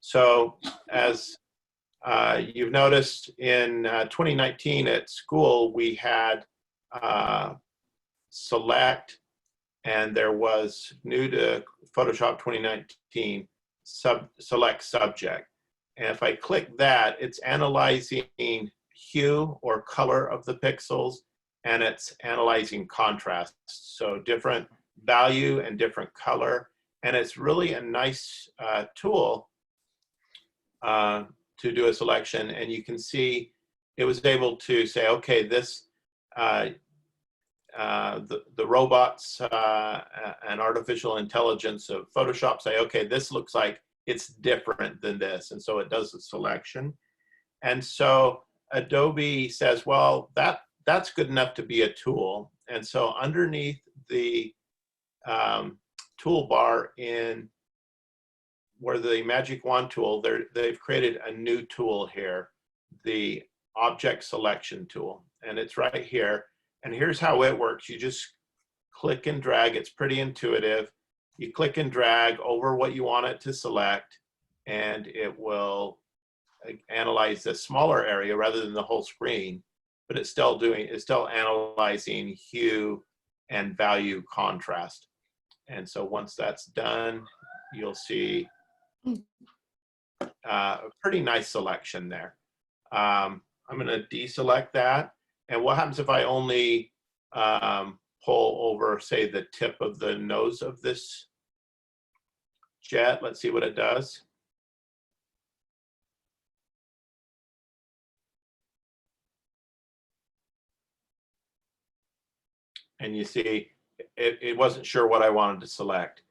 So as you've noticed in 2019 at school, we had Select, and there was new to Photoshop 2019 Select Subject. And if I click that, it's analyzing hue or color of the pixels, and it's analyzing contrast. So different value and different color. And it's really a nice tool to do a selection. And you can see it was able to say, okay, this, the robots and artificial intelligence of Photoshop say, okay, this looks like it's different than this. And so it does the selection. And so Adobe says, well, that's good enough to be a tool. And so underneath the toolbar in where the Magic Wand tool, they've created a new tool here, the Object Selection tool. And it's right here. And here's how it works. You just click and drag. It's pretty intuitive. You click and drag over what you want it to select, and it will analyze the smaller area rather than the whole screen, but it's still analyzing hue and value contrast. And so once that's done, you'll see a pretty nice selection there. I'm going to deselect that. And what happens if I only pull over, say, the tip of the nose of this jet? Let's see what it does. And you see, it wasn't sure what I wanted to select.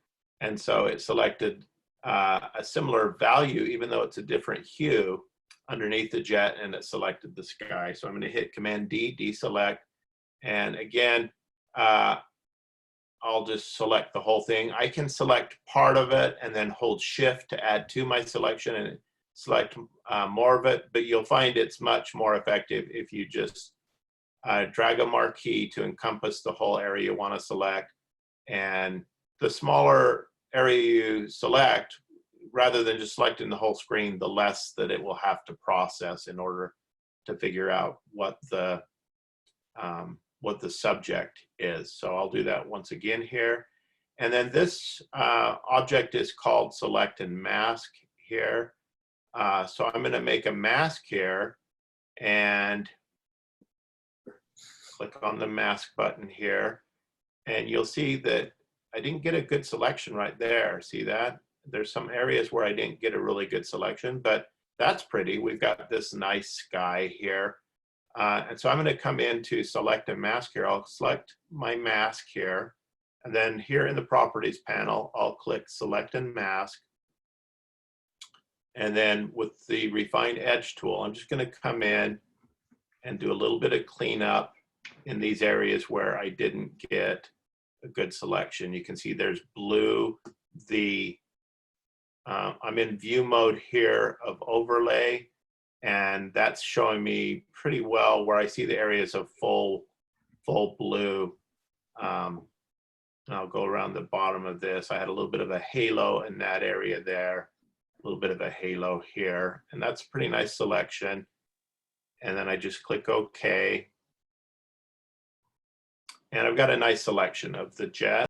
And so it selected a similar value, even though it's a different hue underneath the jet, and it selected the sky. So I'm going to hit Command D, deselect. And again, I'll just select the whole thing. I can select part of it and then hold Shift to add to my selection and select more of it, but you'll find it's much more effective if you just drag a marquee to encompass the whole area you want to select. And the smaller area you select, rather than just selecting the whole screen, the less that it will have to process in order to figure out what the subject is. So I'll do that once again here. And then this object is called Select and Mask here. So I'm going to make a mask here and click on the mask button here. And you'll see that I didn't get a good selection right there. See that? There's some areas where I didn't get a really good selection, but that's pretty. We've got this nice sky here. And so I'm going to come into Select and Mask here. I'll select my mask here. And then here in the Properties panel, I'll click Select and Mask. And then with the Refine Edge tool, I'm just going to come in and do a little bit of cleanup in these areas where I didn't get a good selection. You can see there's blue. I'm in view mode here of overlay, and that's showing me pretty well where I see the areas of full blue. And I'll go around the bottom of this. I had a little bit of a halo in that area there, a little bit of a halo here, and that's a pretty nice selection. And then I just click OK. And I've got a nice selection of the jet.